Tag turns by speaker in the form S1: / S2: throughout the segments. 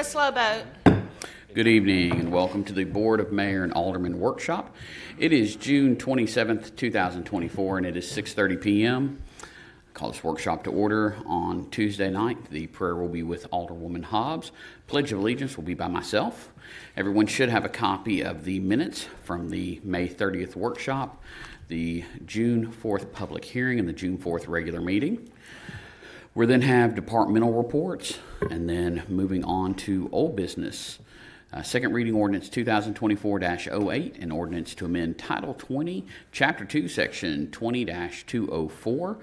S1: a slow boat.
S2: Good evening and welcome to the Board of Mayor and Aldermen Workshop. It is June 27th, 2024, and it is 6:30 p.m. Call this workshop to order on Tuesday night. The prayer will be with Alderwoman Hobbs. Pledge of Allegiance will be by myself. Everyone should have a copy of the minutes from the May 30th workshop, the June 4th public hearing, and the June 4th regular meeting. We'll then have departmental reports, and then moving on to old business. Second reading ordinance 2024-08, an ordinance to amend Title 20, Chapter 2, Section 20-204,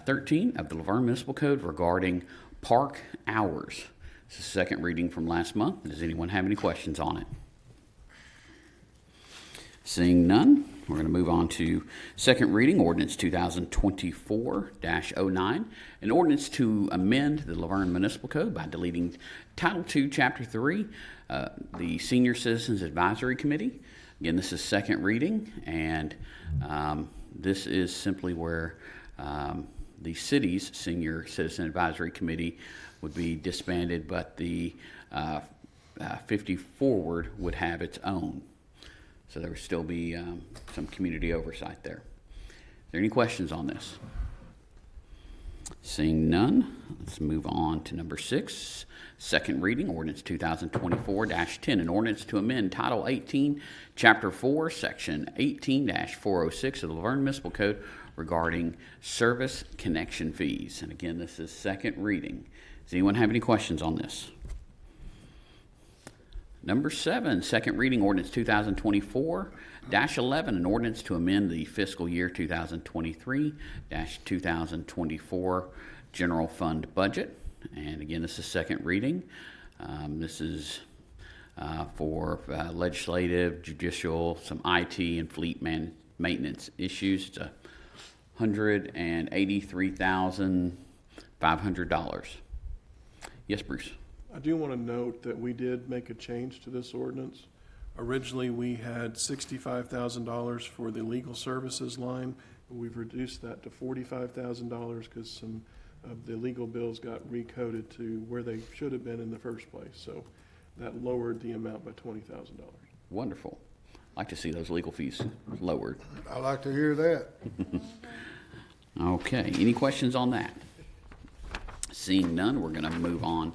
S2: 13 of the Laverne Municipal Code regarding park hours. This is the second reading from last month. Does anyone have any questions on it? Seeing none, we're going to move on to second reading ordinance 2024-09, an ordinance to amend the Laverne Municipal Code by deleting Title 2, Chapter 3, the Senior Citizens Advisory Committee. Again, this is second reading, and this is simply where the city's Senior Citizen Advisory Committee would be disbanded, but the 50 Forward would have its own. So there would still be some community oversight there. Are there any questions on this? Seeing none, let's move on to number 6. Second reading, ordinance 2024-10, an ordinance to amend Title 18, Chapter 4, Section 18-406 of the Laverne Municipal Code regarding service connection fees. And again, this is second reading. Does anyone have any questions on this? Number 7, second reading ordinance 2024-11, an ordinance to amend the fiscal year 2023-2024 general fund budget. And again, this is second reading. This is for legislative, judicial, some IT, and fleet maintenance issues. It's $183,500. Yes, Bruce.
S3: I do want to note that we did make a change to this ordinance. Originally, we had $65,000 for the legal services line, but we've reduced that to $45,000 because some of the legal bills got recoded to where they should have been in the first place. So that lowered the amount by $20,000.
S2: Wonderful. I'd like to see those legal fees lowered.
S4: I like to hear that.
S2: Okay, any questions on that? Seeing none, we're going to move on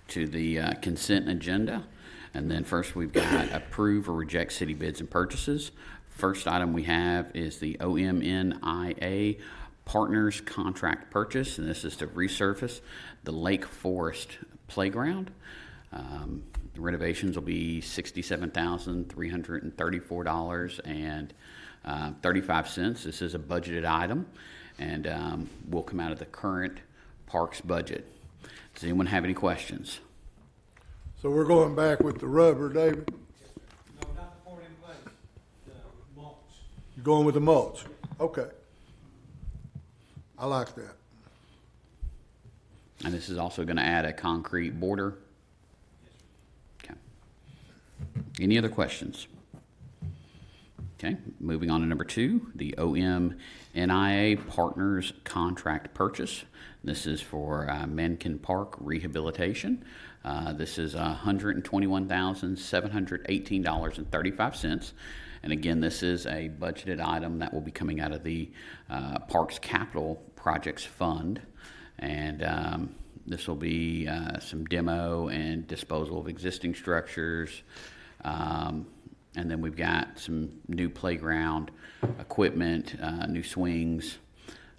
S2: to the consent agenda. And then first we've got approve or reject city bids and purchases. First item we have is the OMNIA Partners Contract Purchase, and this is to resurface the Lake Forest Playground. The renovations will be $67,334.35. This is a budgeted item, and will come out of the current parks budget. Does anyone have any questions?
S4: So we're going back with the rubber, David?
S5: No, not the poured in place, the mulch.
S4: You're going with the mulch? Okay. I like that.
S2: And this is also going to add a concrete border. Okay. Any other questions? Okay, moving on to number 2, the OMNIA Partners Contract Purchase. This is for Mencken Park Rehabilitation. This is $121,718.35. And again, this is a budgeted item that will be coming out of the Parks Capital Projects Fund. And this will be some demo and disposal of existing structures. And then we've got some new playground equipment, new swings,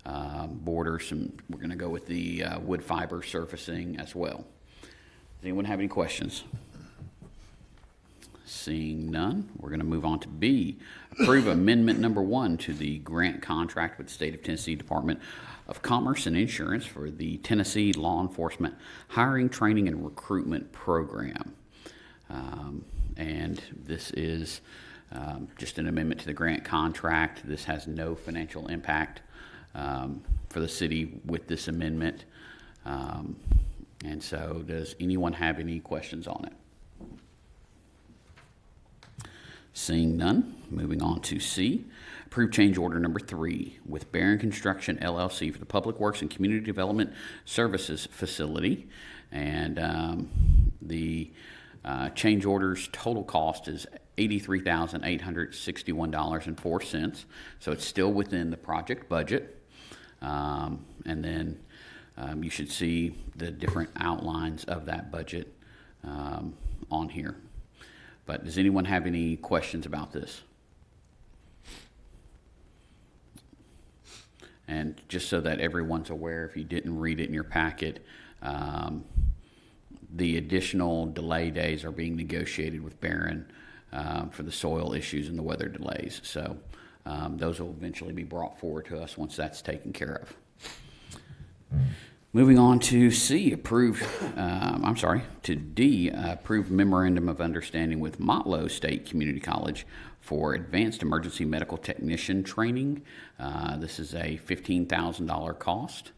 S2: borders. We're going to go with the wood fiber surfacing as well. Does anyone have any questions? Seeing none, we're going to move on to B. Approve amendment number 1 to the grant contract with the State of Tennessee Department of Commerce and Insurance for the Tennessee Law Enforcement Hiring, Training, and Recruitment Program. And this is just an amendment to the grant contract. This has no financial impact for the city with this amendment. And so does anyone have any questions on it? Seeing none, moving on to C. Approve change order number 3 with Barron Construction LLC for the Public Works and Community Development Services Facility. And The change orders total cost is $83,861.04. So it's still within the project budget. And then you should see the different outlines of that budget on here. But does anyone have any questions about this? And just so that everyone's aware, if you didn't read it in your packet, the additional delay days are being negotiated with Barron for the soil issues and the weather delays. So those will eventually be brought forward to us once that's taken care of. Moving on to C, to D, approved memorandum of understanding with Motlow State Community College for advanced emergency medical technician training. This is a $15,000 cost,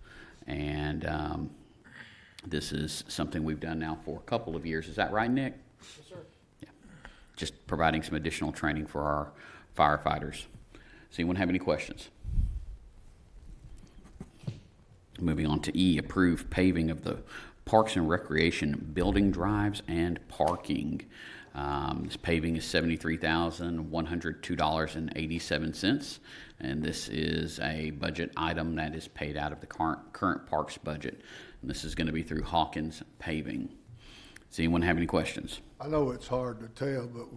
S2: and this is something we've done now for a couple of years. Is that right, Nick?
S3: Yes, sir.
S2: Yeah. Just providing some additional training for our firefighters. Does anyone have any questions? Moving on to E, approve paving of the Parks and Recreation building drives and parking. This paving is $73,102.87, and this is a budget item that is paid out of the current parks budget. And this is going to be through Hawkins Paving. Does anyone have any questions?
S4: I know it's hard to tell, but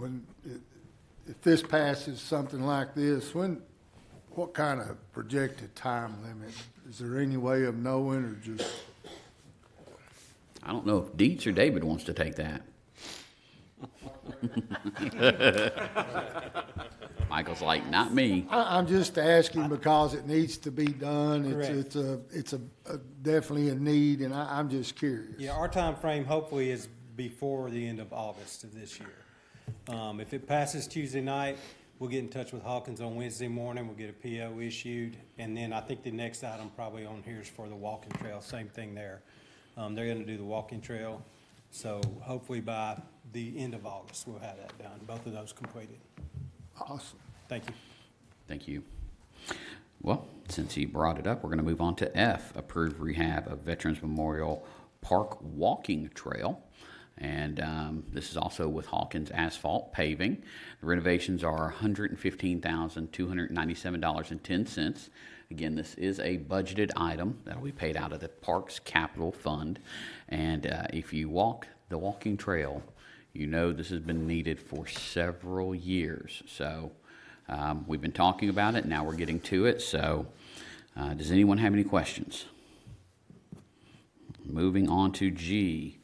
S4: if this passes something like this, what kind of projected time limit? Is there any way of knowing, or just?
S2: I don't know if Dietz or David wants to take that. Michael's like, not me.
S4: I'm just asking because it needs to be done.
S5: Correct.
S4: It's definitely a need, and I'm just curious.
S5: Yeah, our time frame hopefully is before the end of August of this year. If it passes Tuesday night, we'll get in touch with Hawkins on Wednesday morning. We'll get a PO issued, and then I think the next item probably on here is for the walking trail. Same thing there. They're going to do the walking trail, so hopefully by the end of August we'll have that done. Both of those completed.
S4: Awesome.
S5: Thank you.
S2: Thank you. Well, since he brought it up, we're going to move on to F, approve rehab of Veterans Memorial Park walking trail. And this is also with Hawkins Asphalt Paving. The renovations are $115,297.10. Again, this is a budgeted item that will be paid out of the Parks Capital Fund. And if you walk the walking trail, you know this has been needed for several years. So we've been talking about it. Now we're getting to it. So does anyone have any questions? Moving on to G.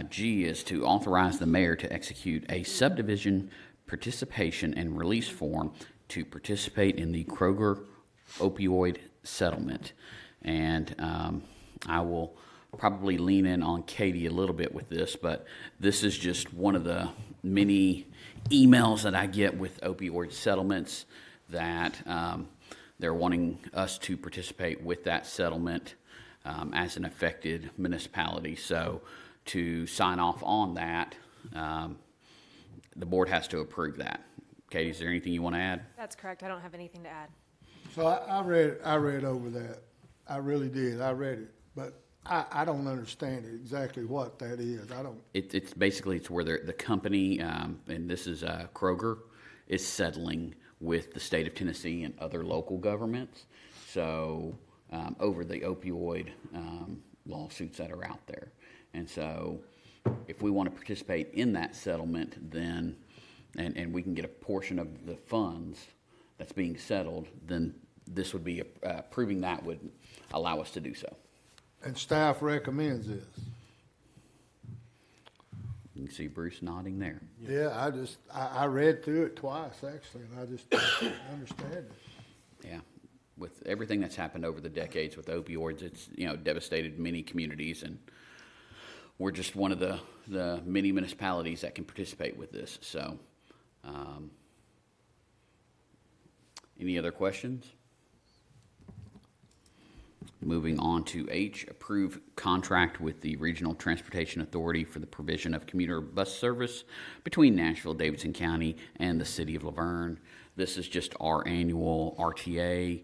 S2: G is to authorize the mayor to execute a subdivision participation and release form to participate in the Kroger opioid settlement. And I will probably lean in on Katie a little bit with this, but this is just one of the many emails that I get with opioid settlements that they're wanting us to participate with that settlement as an affected municipality. So to sign off on that, the board has to approve that. Katie, is there anything you want to add?
S1: That's correct. I don't have anything to add.
S4: So I read over that. I really did. I read it, but I don't understand exactly what that is. I don't.
S2: It's basically it's where the company, and this is Kroger, is settling with the state of Tennessee and other local governments. So over the opioid lawsuits that are out there. And so if we want to participate in that settlement, then, and we can get a portion of the funds that's being settled, then this would be, approving that would allow us to do so.
S4: And staff recommends this.
S2: You can see Bruce nodding there.
S4: Yeah, I read through it twice, actually, and I just don't understand it.
S2: Yeah. With everything that's happened over the decades with opioids, it's, devastated many communities, and we're just one of the many municipalities that can participate with this. So, any other questions? Moving on to H, approve contract with the Regional Transportation Authority for the provision of commuter bus service between Nashville, Davidson County, and the city of Laverne. This is just our annual RTA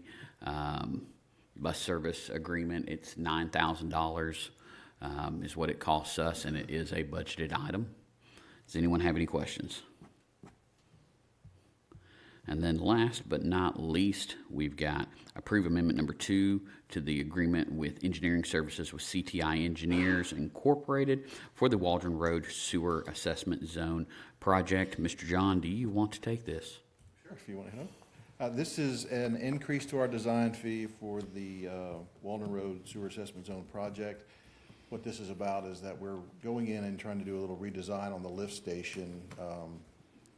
S2: bus service agreement. It's $9,000 is what it costs us, and it is a budgeted item. Does anyone have any questions? And then last but not least, we've got approve amendment number 2 to the agreement with engineering services with CTI Engineers Incorporated for the Waldron Road Sewer Assessment Zone project. Mr. John, do you want to take this?
S6: Sure, if you want to know. This is an increase to our design fee for the Walden Road Sewer Assessment Zone project. What this is about is that we're going in and trying to do a little redesign on the lift station.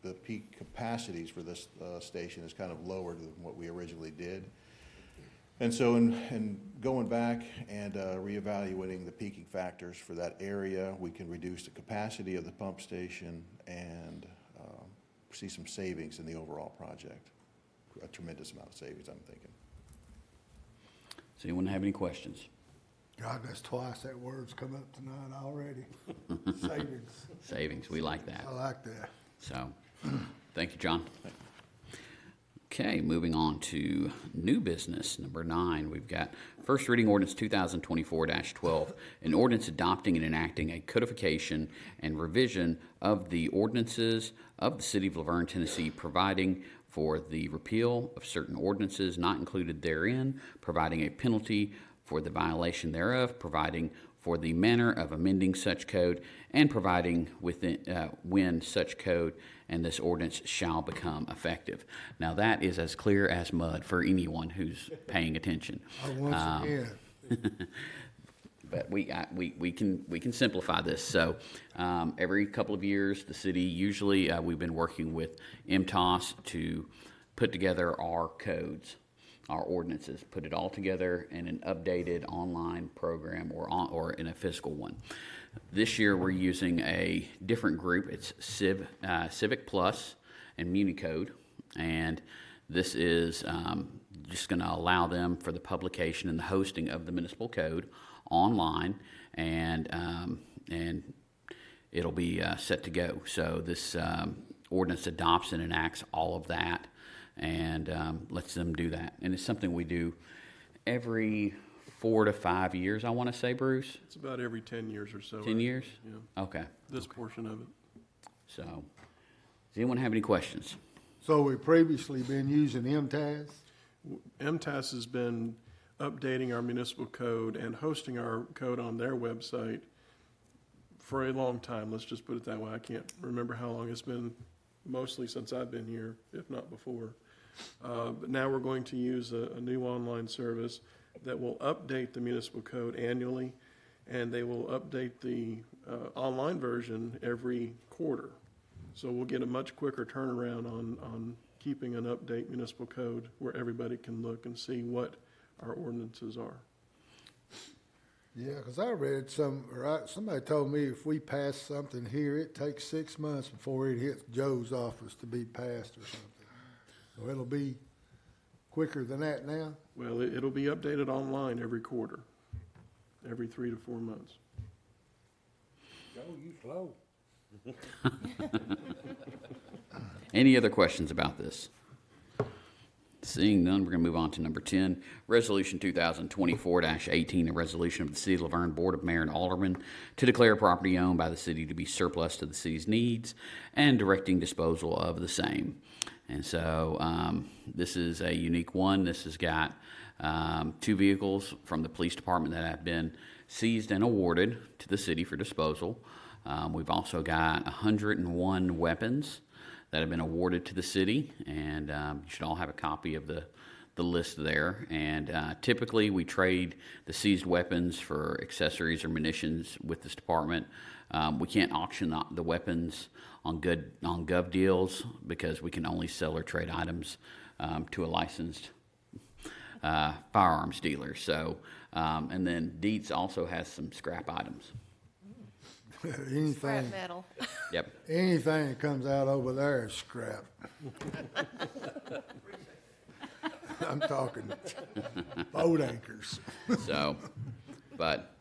S6: The peak capacities for this station is kind of lower than what we originally did. And so in going back and reevaluating the peaking factors for that area, we can reduce the capacity of the pump station and see some savings in the overall project. A tremendous amount of savings, I'm thinking.
S2: Does anyone have any questions?
S4: God, that's twice that word's come up tonight already. Savings.
S2: Savings, we like that.
S4: I like that.
S2: So, thank you, John. Okay, moving on to new business, number 9. We've got first reading ordinance 2024-12, an ordinance adopting and enacting a codification and revision of the ordinances of the city of Laverne, Tennessee, providing for the repeal of certain ordinances not included therein, providing a penalty for the violation thereof, providing for the manner of amending such code, and providing within, when such code and this ordinance shall become effective. Now that is as clear as mud for anyone who's paying attention.
S4: Once again,
S2: But we can simplify this. So every couple of years, the city usually we've been working with MTOS to put together our codes, our ordinances, put it all together in an updated online program or in a physical one. This year we're using a different group. It's Civic Plus and Municode, and this is just going to allow them for the publication and the hosting of the municipal code online, and it'll be set to go. So this ordinance adopts and enacts all of that and lets them do that. And it's something we do every 4 to 5 years, I want to say, Bruce.
S3: It's about every 10 years or so.
S2: 10 years?
S3: Yeah,
S2: Okay.
S3: this portion of it.
S2: So, does anyone have any questions?
S4: so we've previously been using MTAS.
S3: MTAS has been updating our municipal code and hosting our code on their website for a long time. Let's just put it that way. I can't remember how long it's been, mostly since I've been here, if not before. But now we're going to use a new online service that will update the municipal code annually, and they will update the online version every quarter. So we'll get a much quicker turnaround on keeping an update municipal code where everybody can look and see what our ordinances are.
S4: Yeah, because I read somebody told me if we pass something here, it takes 6 months before it hits Joe's office to be passed or something. So it'll be quicker than that now?
S3: Well, it'll be updated online every quarter, every 3 to 4 months.
S4: Joe, you slow.
S2: Any other questions about this? Seeing none, we're going to move on to number 10, Resolution 2024-18, a resolution of the City of Laverne Board of Mayor and Aldermen to declare property owned by the city to be surplus to the city's needs and directing disposal of the same. And so this is a unique one. This has got 2 vehicles from the police department that have been seized and awarded to the city for disposal. We've also got 101 weapons that have been awarded to the city, and you should all have a copy of the list there. And typically we trade the seized weapons for accessories or munitions with this department. We can't auction the weapons on gov deals because we can only sell or trade items to a licensed firearms dealer. So, and then Dietz also has some scrap items.
S1: Scrap
S4: Anything,
S1: metal.
S2: Yep.
S4: anything that comes out over there is scrap. I'm talking boat anchors.
S2: So, but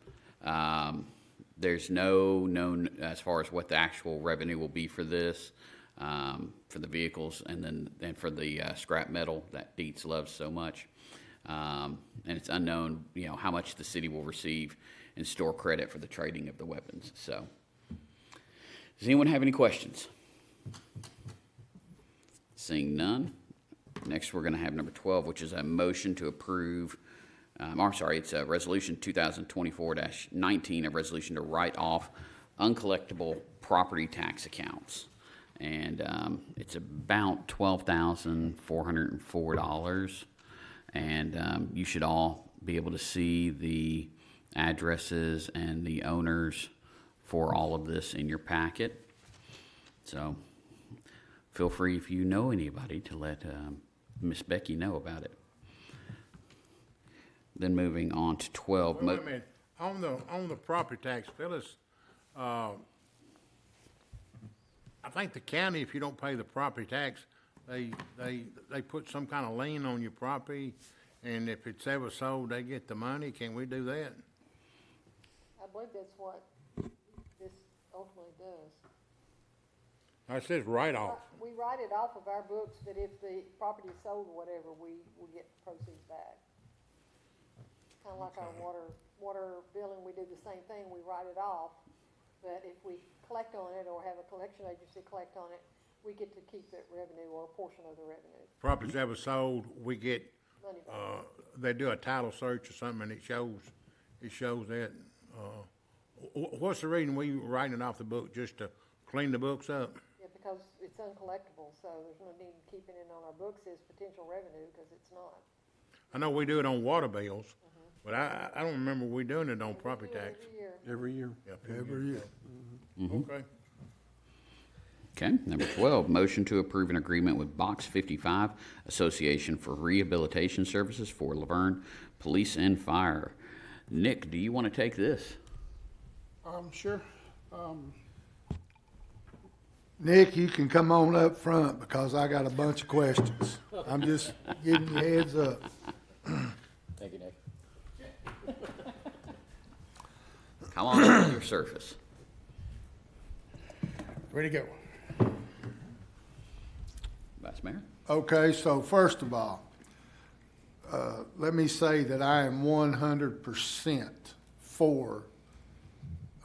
S2: there's no known as far as what the actual revenue will be for this, for the vehicles, and for the scrap metal that Dietz loves so much. And it's unknown, how much the city will receive and store credit for the trading of the weapons. So, does anyone have any questions? Seeing none. Next, we're going to have number 12, which is a motion to approve, it's a resolution 2024-19, a resolution to write off uncollectible property tax accounts. And it's about $12,404. And you should all be able to see the addresses and the owners for all of this in your packet. So feel free, if you know anybody, to let Miss Becky know about it. Then moving on to 12.
S1: Wait a minute, on the property tax, Phyllis, I think the county, if you don't pay the property tax, they put some kind of lien on your property, and if it's ever sold, they get the money. Can we do that?
S7: I believe that's what this ultimately does.
S1: It says write-off.
S7: We write it off of our books, but if the property is sold or whatever, we get proceeds back. Kind of like our water billing, we do the same thing, we write it off, but if we collect on it or have a collection agency collect on it, we get to keep that revenue or a portion of the revenue.
S1: Property's ever sold, we get,
S7: Money back.
S1: they do a title search or something, and it shows that. What's the reason we writing it off the book, just to clean the books up?
S7: Yeah, because it's uncollectible, so there's no need in keeping it on our books as potential revenue, because it's not.
S1: I know we do it on water bills, but I don't remember we doing it on property
S7: We do it
S1: tax.
S7: every year.
S3: Every year.
S4: Every year.
S1: Okay.
S2: Okay, number 12, motion to approve an agreement with Box 55 Association for Rehabilitation Services for Laverne Police and Fire. Nick, do you want to take this?
S8: Sure.
S4: Nick, you can come on up front because I got a bunch of questions. I'm just giving you heads up.
S8: Thank you, Nick.
S2: Come on up to your surface.
S8: Ready to go.
S2: Vice Mayor?
S4: Okay, so first of all, let me say that I am 100% for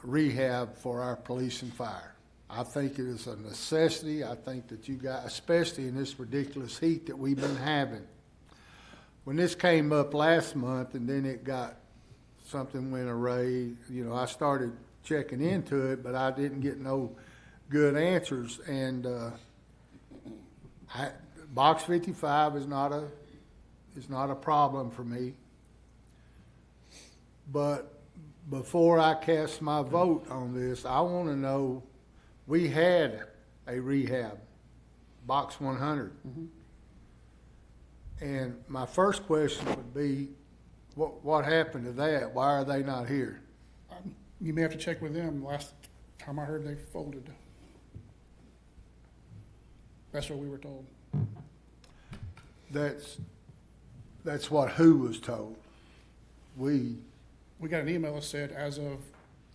S4: rehab for our police and fire. I think it is a necessity. I think that you got, especially in this ridiculous heat that we've been having. When this came up last month and then it got, something went array, I started checking into it, but I didn't get no good answers. And Box 55 is not a problem for me. But before I cast my vote on this, I want to know, we had a rehab, Box 100. And my first question would be, what happened to that? Why are they not here?
S8: You may have to check with them. Last time I heard, they folded. That's what we were told.
S4: That's what who was told.
S8: We got an email that said, as of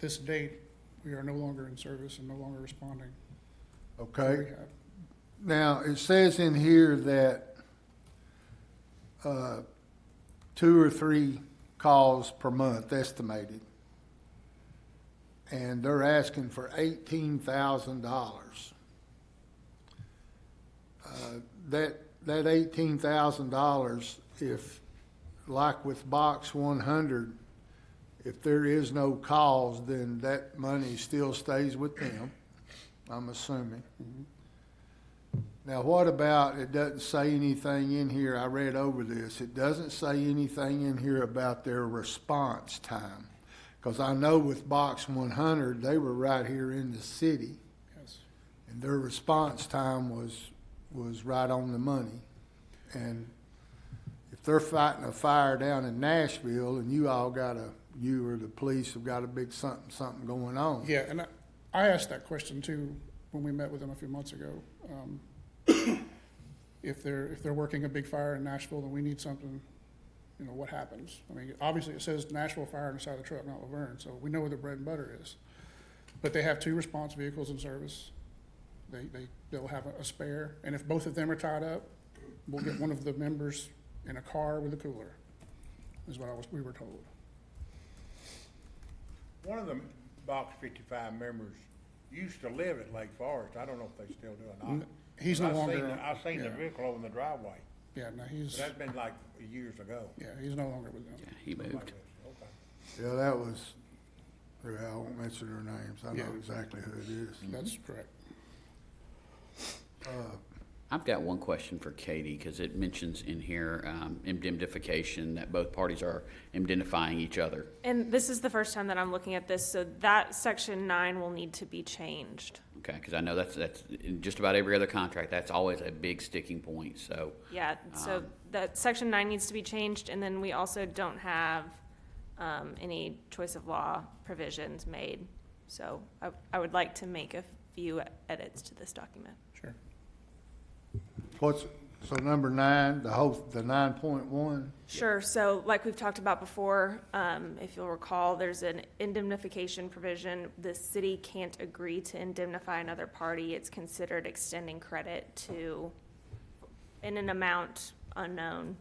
S8: this date, we are no longer in service and no longer responding.
S4: Okay.
S8: Rehab.
S4: Now, it says in here that 2 or 3 calls per month estimated. And they're asking for $18,000. That $18,000, if, like with Box 100, if there is no calls, then that money still stays with them, I'm assuming. Now, what about, it doesn't say anything in here, I read over this, it doesn't say anything in here about their response time. Because I know with Box 100, they were right here in the city,
S8: Yes.
S4: and their response time was right on the money. And if they're fighting a fire down in Nashville and you or the police have got a big something going on.
S8: Yeah, and I asked that question too when we met with them a few months ago. If they're working a big fire in Nashville, then we need something, what happens? I mean, obviously it says Nashville Fire on the side of the truck, not Laverne, so we know where the bread and butter is. But they have 2 response vehicles in service. They'll have a spare, and if both of them are tied up, we'll get one of the members in a car with a cooler, is what we were told.
S1: one of the Box 55 members used to live at Lake Forest. I don't know if they still do or not.
S8: He's no longer.
S1: I seen the
S8: yeah.
S1: vehicle over in the driveway.
S8: Yeah, no,
S1: But that's been like years ago.
S8: he's no longer with them.
S2: Yeah, he moved.
S1: Okay.
S4: Yeah, that was, I won't mention their names. I know
S8: Yeah.
S4: exactly who it is.
S8: That's correct.
S2: I've got one question for Katie, because it mentions in here indemnification, that both parties are indemnifying each other.
S9: And this is the first time that I'm looking at this, so that section 9 will need to be changed.
S2: Okay, because I know that's in just about every other contract, that's always a big sticking point, so.
S9: Yeah, so that section 9 needs to be changed, and then we also don't have any choice of law provisions made. So I would like to make a few edits to this document.
S8: Sure.
S4: So number 9, the 9.1?
S9: Sure, so like we've talked about before, if you'll recall, there's an indemnification provision. The city can't agree to indemnify another party. It's considered extending credit to, in an amount unknown.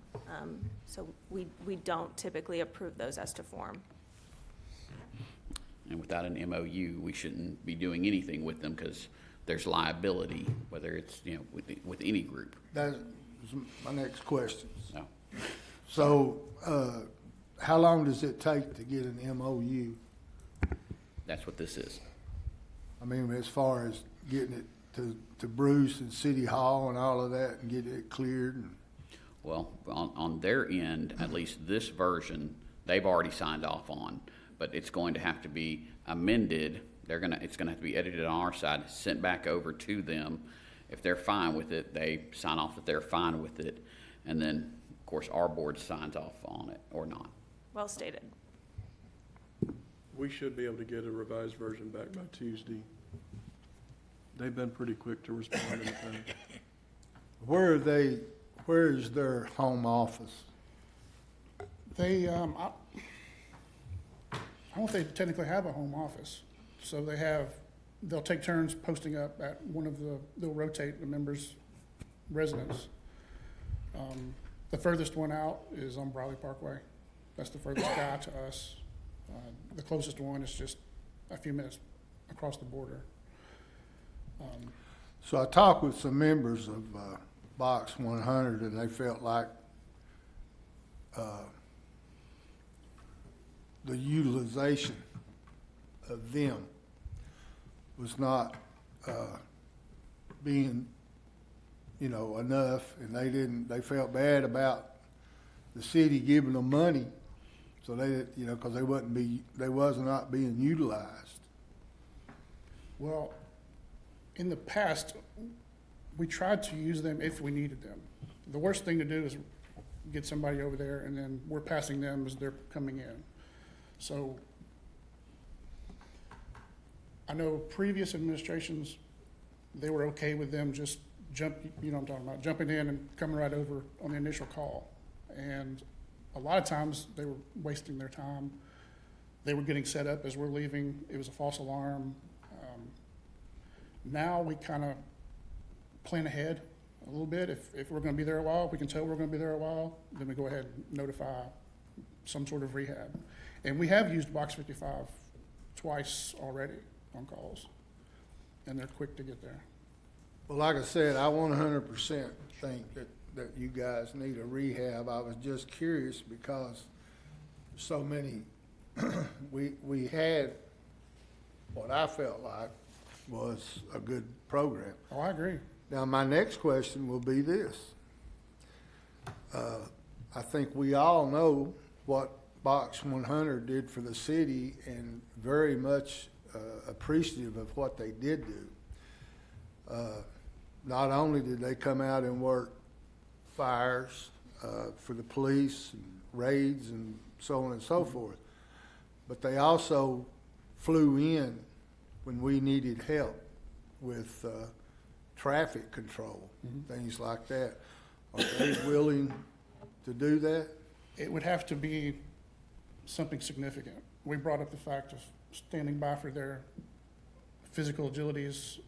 S9: So we don't typically approve those as to form.
S2: And without an MOU, we shouldn't be doing anything with them, because there's liability, whether it's, with any group,
S4: That was my next question.
S2: so.
S4: So, how long does it take to get an MOU?
S2: That's what this is.
S4: I mean, as far as getting it to Bruce and City Hall and all of that and getting it cleared and.
S2: Well, on their end, at least this version, they've already signed off on, but it's going to have to be amended. It's gonna have to be edited on our side, sent back over to them. If they're fine with it, they sign off that they're fine with it, and then, of course, our board signs off on it or not.
S9: Well stated.
S3: We should be able to get a revised version back by Tuesday. They've been pretty quick to respond in the past.
S4: Where is their home office?
S8: They, I don't think they technically have a home office. So they'll take turns posting up at they'll rotate the members' residence. The furthest one out is on Briley Parkway. That's the furthest guy to us. The closest one is just a few minutes across the border.
S4: So I talked with some members of Box 100, and they felt like the utilization of them was not being, enough, and they felt bad about the city giving them money, so they, because they was not being utilized.
S8: Well, in the past, we tried to use them if we needed them. The worst thing to do is get somebody over there and then we're passing them as they're coming in. So I know previous administrations, they were okay with them just jumping in and coming right over on the initial call. And a lot of times they were wasting their time. They were getting set up as we're leaving. It was a false alarm. Now we kind of plan ahead a little bit. If we're going to be there a while, we can tell we're going to be there a while, then we go ahead and notify some sort of rehab. And we have used Box 55 twice already on calls, and they're quick to get there.
S4: Well, like I said, I 100% think that you guys need a rehab. I was just curious because so many, we had what I felt like was a good program.
S8: Oh, I agree.
S4: Now, my next question will be this. I think we all know what Box 100 did for the city and very much appreciative of what they did do. Not only did they come out and work fires for the police and raids and so on and so forth, but they also flew in when we needed help with traffic control, things like that. Are they willing to do that?
S8: It would have to be something significant. We brought up the fact of standing by for their physical agilities,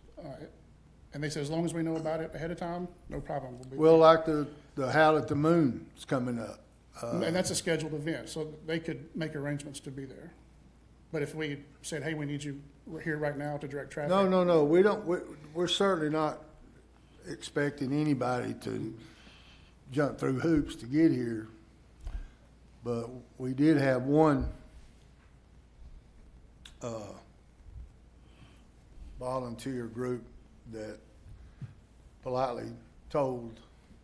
S8: and they said as long as we know about it ahead of time, no problem. We'll be
S4: Well, like the Howl at the Moon is coming up.
S8: and that's a scheduled event, so they could make arrangements to be there. But if we said, hey, we need you here right now to direct traffic.
S4: No, we don't, we're certainly not expecting anybody to jump through hoops to get here. But we did have one, volunteer group that politely told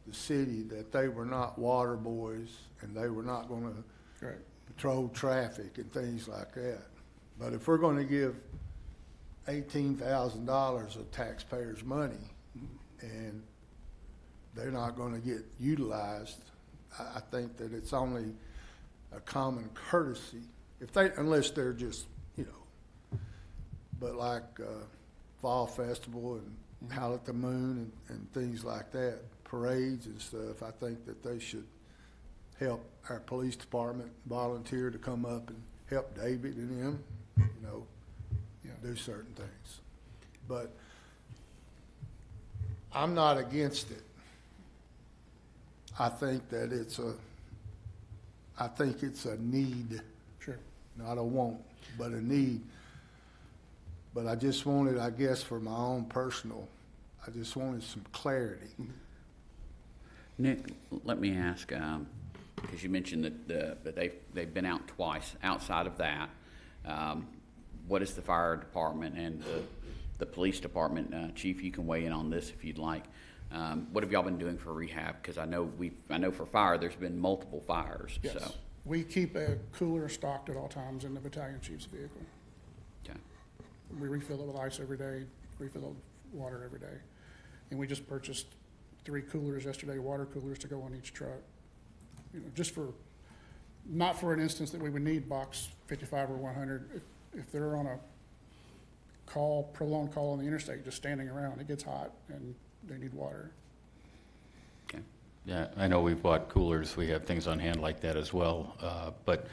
S4: the city that they were not water boys and they were not gonna
S8: Correct.
S4: patrol traffic and things like that. But if we're gonna give $18,000 of taxpayers' money and they're not gonna get utilized, I think that it's only a common courtesy, unless they're just, but like, Fall Festival and Howl at the Moon and things like that, parades and stuff, I think that they should help our police department volunteer to come up and help David and them, do certain things. But I'm not against it. I think that it's a need,
S8: Sure.
S4: not a want, but a need. But I just wanted, I guess, for my own personal, I just wanted some clarity.
S2: Nick, let me ask, because you mentioned that they've been out twice. Outside of that, what is the fire department and the police department? Chief, you can weigh in on this if you'd like. What have y'all been doing for rehab? Because I know for fire, there's been multiple fires.
S8: Yes.
S2: So.
S8: We keep a cooler stocked at all times in the battalion chief's vehicle.
S2: Okay.
S8: We refill it with ice every day, refill it with water every day. And we just purchased 3 coolers yesterday, water coolers to go on each truck. Just not for an instance that we would need box 55 or 100. If they're on a prolonged call on the interstate, just standing around, it gets hot and they need water.
S2: Okay.
S10: Yeah, I know we've bought coolers, we have things on hand like that as well, but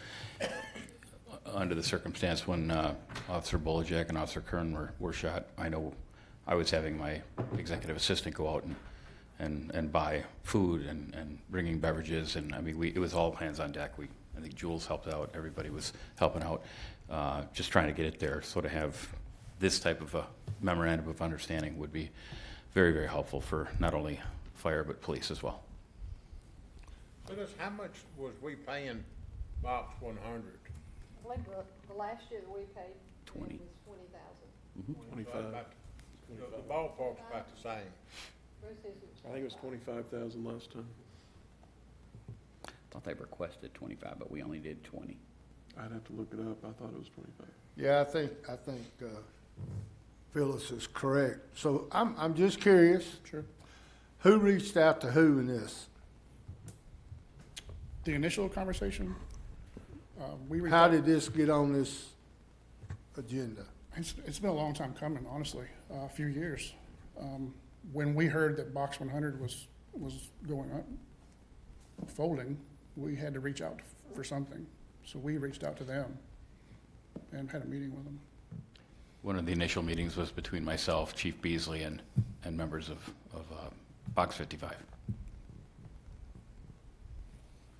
S10: under the circumstance when Officer Bolajek and Officer Kern were shot, I know I was having my executive assistant go out and buy food and bringing beverages, and I mean, it was all hands on deck. I think Jules helped out, everybody was helping out, just trying to get it there. So to have this type of a memorandum of understanding would be very, very helpful for not only fire but police as well.
S1: So how much was we paying Box 100?
S7: I believe the last year that we paid
S2: 20.
S7: was 20,000.
S3: 25.
S1: The ballpark's about the same.
S7: Bruce is,
S3: I think it was 25,000 last time.
S2: Thought they requested 25, but we only did 20.
S3: I'd have to look it up. I thought it was 25.
S4: Yeah, I think Phyllis is correct. So I'm just curious,
S8: Sure.
S4: who reached out to who in this?
S8: The initial conversation, we reached
S4: How
S8: out-
S4: did this get on this agenda?
S8: It's been a long time coming, honestly, a few years. When we heard that Box 100 was going up, folding, we had to reach out for something. So we reached out to them and had a meeting with them.
S10: One of the initial meetings was between myself, Chief Beasley, and members of Box 55.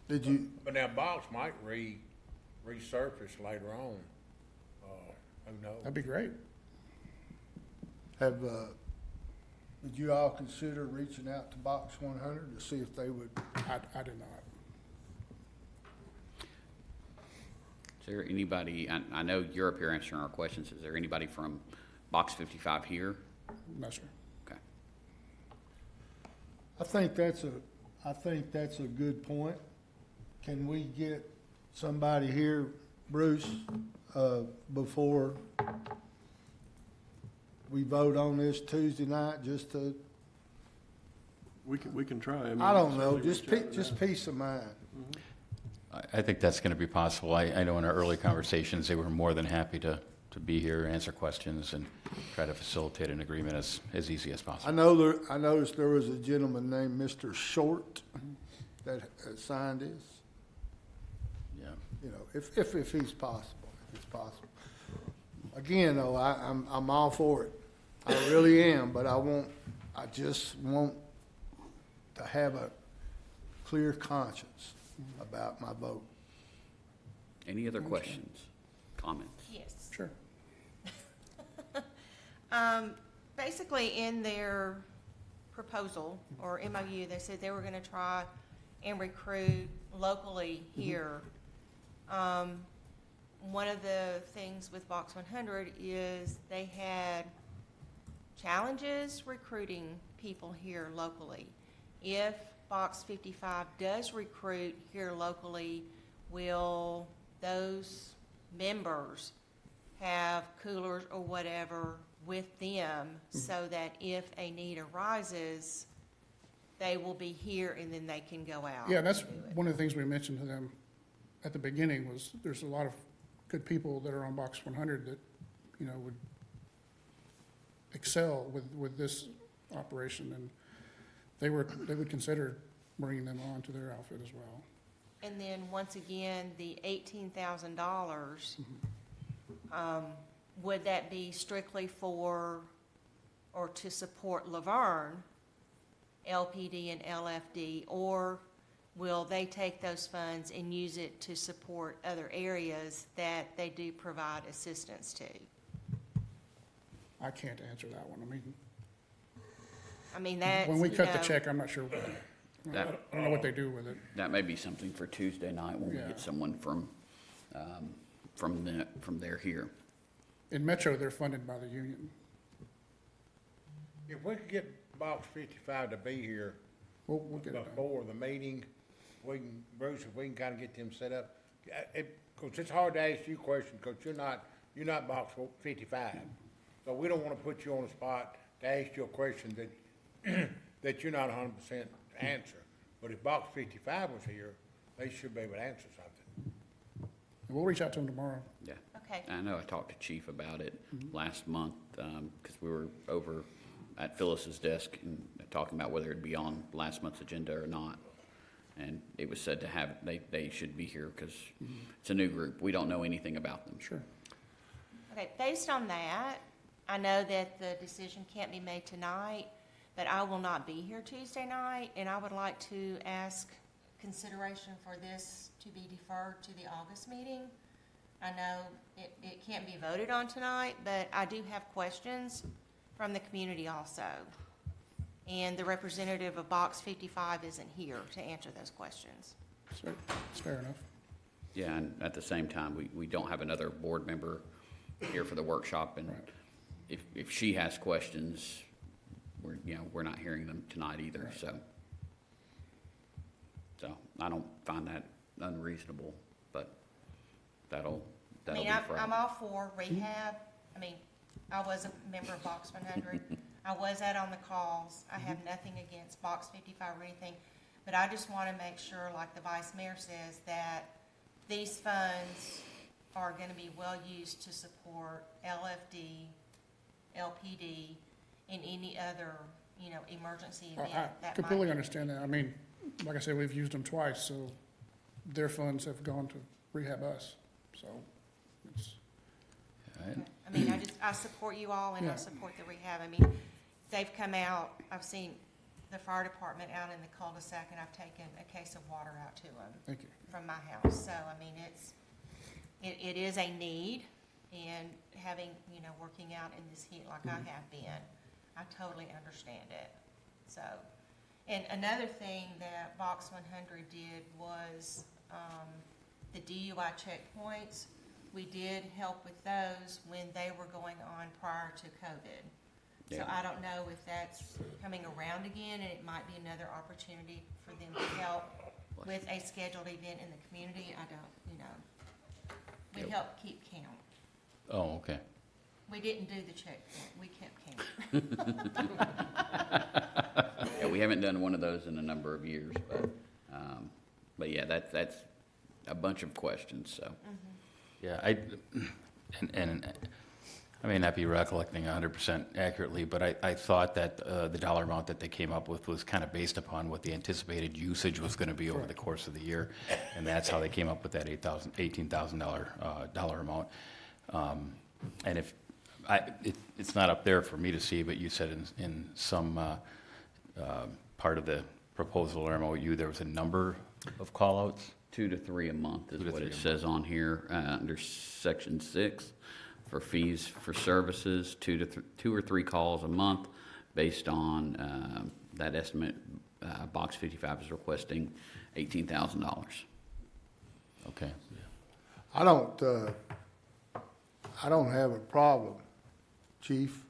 S4: Did you,
S1: But now Box might resurface later on. Who knows?
S8: That'd be great.
S4: did you all consider reaching out to Box 100 to see if they would?
S8: I did not.
S2: Is there anybody, I know you're up here answering our questions, is there anybody from Box 55 here?
S8: No, sir.
S2: Okay.
S4: I think that's a good point. Can we get somebody here, Bruce, before we vote on this Tuesday night, just to,
S3: We can try. I mean,
S4: I don't know,
S3: certainly reach out
S4: just
S3: now.
S4: peace of mind.
S10: I think that's going to be possible. I know in our early conversations, they were more than happy to be here, answer questions, and try to facilitate an agreement as easy as possible.
S4: I noticed there was a gentleman named Mr. Short that signed this.
S10: Yeah.
S4: If he's possible, if it's possible. Again, though, I'm all for it. I really am, but I just want to have a clear conscience about my vote.
S2: Any other questions, comments?
S11: Yes.
S8: Sure.
S11: Basically, in their proposal or MOU, they said they were gonna try and recruit locally here. One of the things with Box 100 is they had challenges recruiting people here locally. If Box 55 does recruit here locally, will those members have coolers or whatever with them so that if a need arises, they will be here and then they can go out?
S8: Yeah, that's
S11: and do it?
S8: one of the things we mentioned to them at the beginning was there's a lot of good people that are on Box 100 that, you know, would excel with this operation, and they would consider bringing them on to their outfit as well.
S11: And then, once again, the $18,000, would that be strictly for, or to support Laverne, LPD and LFD, or will they take those funds and use it to support other areas that they do provide assistance to?
S8: I can't answer that one.
S11: I mean, that's,
S8: When we
S11: you
S8: cut the
S11: know,
S8: check, I'm not sure, I don't know what they do with it.
S2: That may be something for Tuesday night when we
S8: Yeah.
S2: get someone from there here.
S8: In Metro, they're funded by the union.
S1: If we could get Box 55 to be here
S8: We'll get it done.
S1: before the meeting, we can, Bruce, if we can kind of get them set up. Because it's hard to ask you questions, because you're not Box 55. So we don't want to put you on the spot to ask you a question that you're not 100% answer. But if Box 55 was here, they should be able to answer something.
S8: And we'll reach out to them tomorrow.
S2: Yeah.
S11: Okay.
S2: I know I talked to Chief about it last month, because we were over at Phyllis's desk and talking about whether it'd be on last month's agenda or not. And it was said to have, they should be here because it's a new group. We don't know anything about them.
S8: Sure.
S11: Okay, based on that, I know that the decision can't be made tonight, but I will not be here Tuesday night, and I would like to ask consideration for this to be deferred to the August meeting. I know it can't be voted on tonight, but I do have questions from the community also. And the representative of Box 55 isn't here to answer those questions.
S8: So it's fair enough.
S2: Yeah, and at the same time, we don't have another board member here for the workshop, and if she has questions, we're not hearing them tonight either, so. So I don't find that unreasonable, but that'll
S11: I
S2: be
S11: mean, I'm
S2: Friday.
S11: all for rehab. I mean, I was a member of Box 100. I was on the calls. I have nothing against Box 55 or anything, but I just want to make sure, like the vice mayor says, that these funds are going to be well used to support LFD, LPD, and any other, emergency event
S8: I
S11: that might.
S8: completely understand that. I mean, like I said, we've used them twice, so their funds have gone to rehab us, so it's,
S11: I mean, I support you all and I
S8: Yeah.
S11: support the rehab. I mean, they've come out, I've seen the fire department out in the cul-de-sac and I've taken a case of water out to them
S8: thank you.
S11: from my house. So, I mean, it is a need, and having, working out in this heat like I have been, I totally understand it. So, and another thing that Box 100 did was, the DUI checkpoints. We did help with those when they were going on prior to COVID. So
S2: Yeah.
S11: I don't know if that's coming around again, and it might be another opportunity for them to help with a scheduled event in the community. I don't, we
S2: Yep.
S11: help keep count.
S10: Oh, okay.
S11: We didn't do the checkpoint, we kept count.
S2: Yeah, we haven't done one of those in a number of years, but yeah, that's a bunch of questions, so.
S10: Yeah, and I may not be recollecting 100% accurately, but I thought that the dollar amount that they came up with was kind of based upon what the anticipated usage was going to be over the course of the year, and that's how they came up with that $18,000 dollar amount. And if it's not up there for me to see, but you said in some part of the proposal or MOU, there was a number of callouts?
S2: 2 to 3 a month is
S10: 2 to
S2: what
S10: 3
S2: it
S10: a
S2: says on here, under section 6, for fees for services, 2 or 3 calls a month, based on that estimate. Box 55 is requesting $18,000.
S10: Okay.
S4: I don't have a problem, Chief,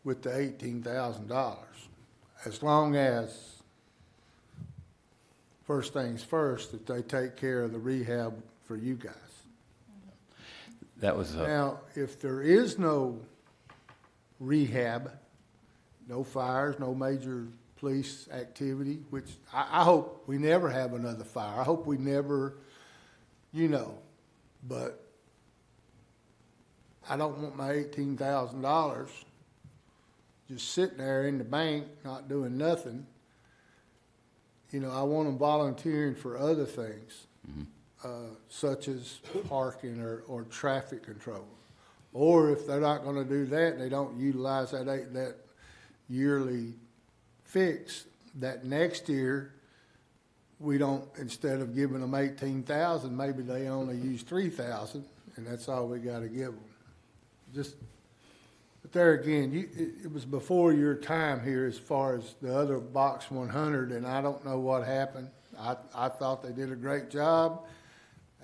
S4: with the $18,000, as long as, first things first, that they take care of the rehab for you guys.
S10: That was,
S4: Now, if there is no rehab, no fires, no major police activity, which I hope we never have another fire. I hope we never, but I don't want my $18,000 just sitting there in the bank, not doing nothing. I want them volunteering for other things, such as parking or traffic control. Or if they're not gonna do that, and they don't utilize that yearly fix, that next year, we don't, instead of giving them 18,000, maybe they only use 3,000, and that's all we gotta give them. But there again, it was before your time here as far as the other Box 100, and I don't know what happened. I thought they did a great job.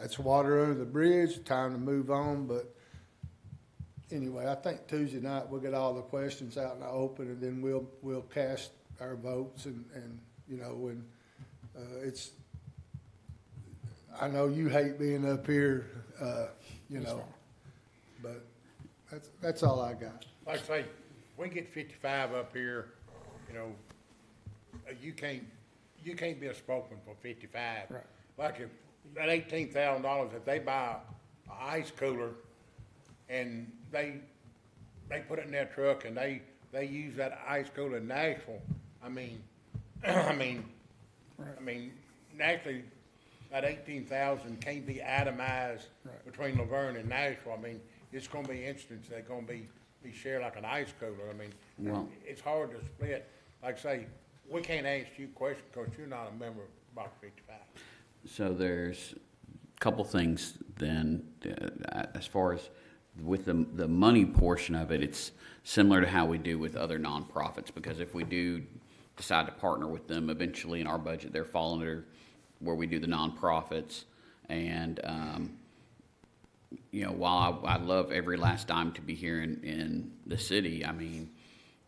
S4: That's water under the bridge, time to move on, but anyway, I think Tuesday night we'll get all the questions out in the open, and then we'll cast our votes, and it's, I know you hate being up here, but that's all I got.
S1: Like I say, we get 55 up here, you can't be a spokesman for 55.
S8: Right.
S1: Like if that $18,000, if they buy an ice cooler and they put it in their truck and they use that ice cooler in Nashville, naturally, that 18,000 can't be atomized between Laverne and Nashville. It's gonna be instances they're gonna be shared like an ice cooler.
S2: Well-
S1: It's hard to split. Like I say, we can't ask you questions because you're not a member of Box 55.
S2: So there's a couple things then, as far as with the money portion of it, it's similar to how we do with other nonprofits, because if we do decide to partner with them, eventually in our budget, they're falling under where we do the nonprofits. And, while I love every last dime to be here in the city,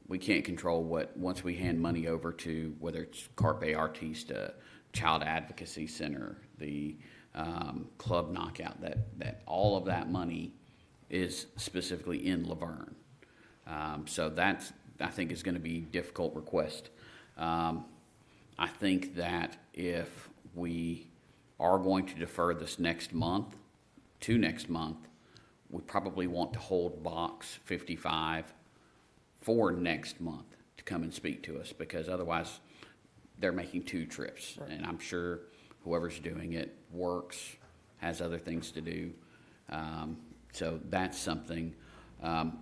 S2: we can't control once we hand money over to, whether it's Carpe Artista, Child Advocacy Center, the Club Knockout, that all of that money is specifically in Laverne. So that's, I think, is going to be a difficult request. I think that if we are going to defer this next month, we probably want to hold Box 55 for next month to come and speak to us, because otherwise they're making 2 trips. Right. And I'm sure whoever's doing it works, has other things to do. So that's something.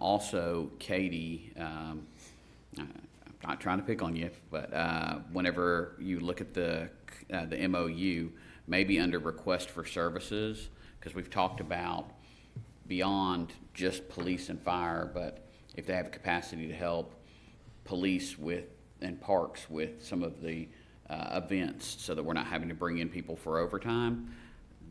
S2: Also, Katie, I'm not trying to pick on you, but whenever you look at the MOU, maybe under request for services, because we've talked about beyond just police and fire, but if they have capacity to help police with and parks with some of the events, so that we're not having to bring in people for overtime,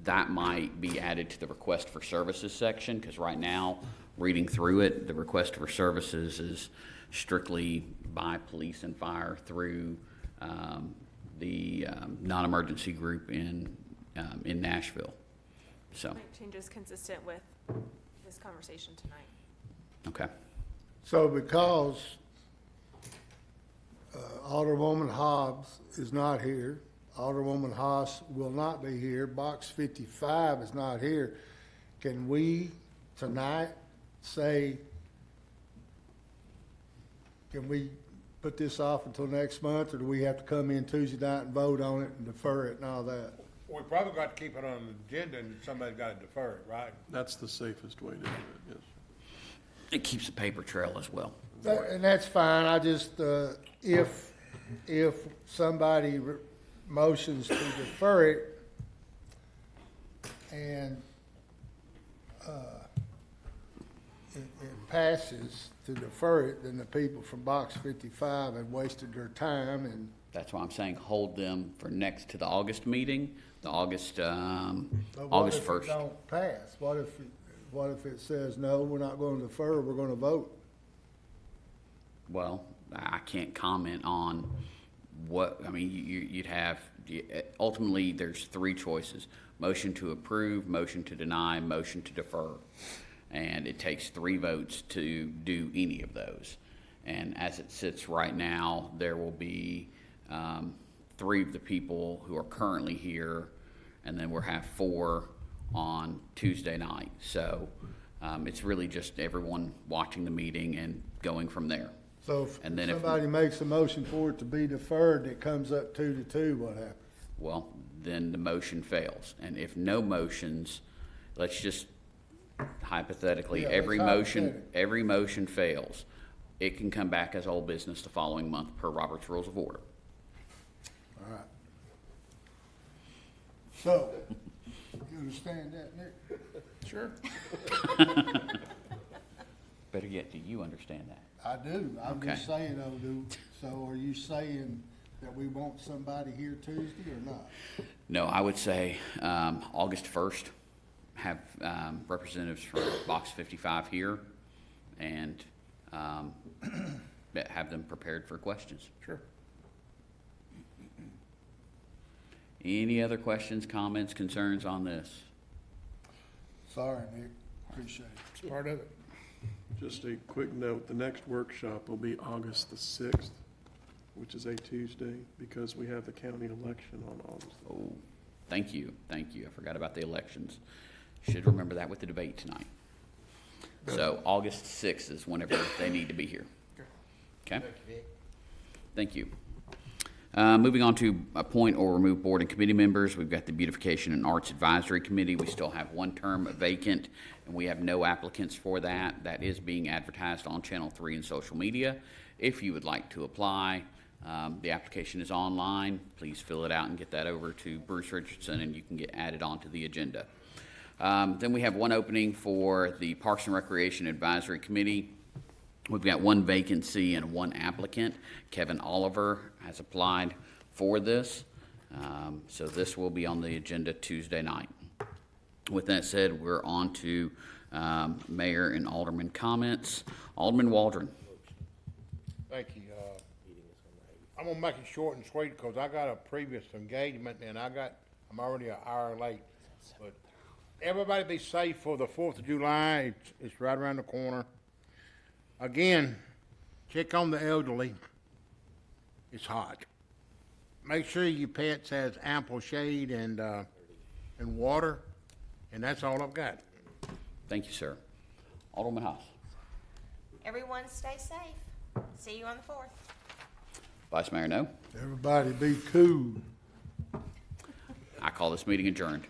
S2: that might be added to the request for services section, because right now, reading through it, the request for services is strictly by police and fire through the non-emergency group in Nashville. So,
S9: Make changes consistent with this conversation tonight.
S2: okay.
S4: So because Alderwoman Hobbs is not here, Alderwoman Haas will not be here, Box 55 is not here, can we tonight say, can we put this off until next month, or do we have to come in Tuesday night and vote on it and defer it and all that?
S1: We probably got to keep it on the agenda and somebody's got to defer it, right?
S3: That's the safest way to do it, yes.
S2: It keeps a paper trail as well.
S4: And that's fine, I just, if if somebody motions to defer it and, it passes to defer it, then the people from Box 55 have wasted their time and
S2: That's why I'm saying hold them for next to the August meeting, the August,
S4: But
S2: August
S4: what
S2: 1st.
S4: if it don't pass? What if it says, no, we're not gonna defer, we're gonna vote?
S2: Well, I can't comment on what, I mean, you'd have, ultimately, there's three choices. Motion to approve, motion to deny, motion to defer. And it takes 3 votes to do any of those. And as it sits right now, there will be 3 of the people who are currently here, and then we'll have 4 on Tuesday night. So it's really just everyone watching the meeting and going from there.
S4: So if
S2: And then if-
S4: somebody makes a motion for it to be deferred, and it comes up 2-2, what happens?
S2: Well, then the motion fails. And if no motions, let's just hypothetically,
S4: Yeah,
S2: every
S4: let's
S2: motion,
S4: hypothetical.
S2: every motion fails, it can come back as old business the following month per Robert's Rules of Order.
S4: All right. So, you understand that, Nick?
S8: Sure.
S2: Better yet, do you understand that?
S4: I do. I'm just
S2: Okay.
S4: saying, so are you saying that we want somebody here Tuesday or not?
S2: No, I would say August 1st, have representatives from Box 55 here and have them prepared for questions.
S8: Sure.
S2: Any other questions, comments, concerns on this?
S4: Sorry, Nick. Appreciate it.
S8: It's part of it.
S3: Just a quick note, the next workshop will be August the 6th, which is a Tuesday, because we have the county election on August.
S2: Oh, thank you, thank you. I forgot about the elections. Should remember that with the debate tonight. So August 6th is whenever they need to be here. Okay? Thank you. Moving on to appoint or remove board and committee members, we've got the Beautification and Arts Advisory Committee. We still have 1 term vacant, and we have no applicants for that. That is being advertised on Channel 3 and social media. If you would like to apply, the application is online. Please fill it out and get that over to Bruce Richardson, and you can get added onto the agenda. Then we have 1 opening for the Parks and Recreation Advisory Committee. We've got 1 vacancy and 1 applicant. Kevin Oliver has applied for this. So this will be on the agenda Tuesday night. With that said, we're on to mayor and alderman comments. Alderman Waldron.
S1: Thank you. I'm gonna make it short and sweet, because I got a previous engagement, and I'm already an hour late. But everybody be safe for the 4th of July. It's right around the corner. Again, check on the elderly. It's hot. Make sure your pets has ample shade and water, and that's all I've got.
S2: Thank you, sir. Alderman Haas.
S11: Everyone stay safe. See you on the 4th.
S2: Vice Mayor No.
S4: Everybody be cool.
S2: I call this meeting adjourned.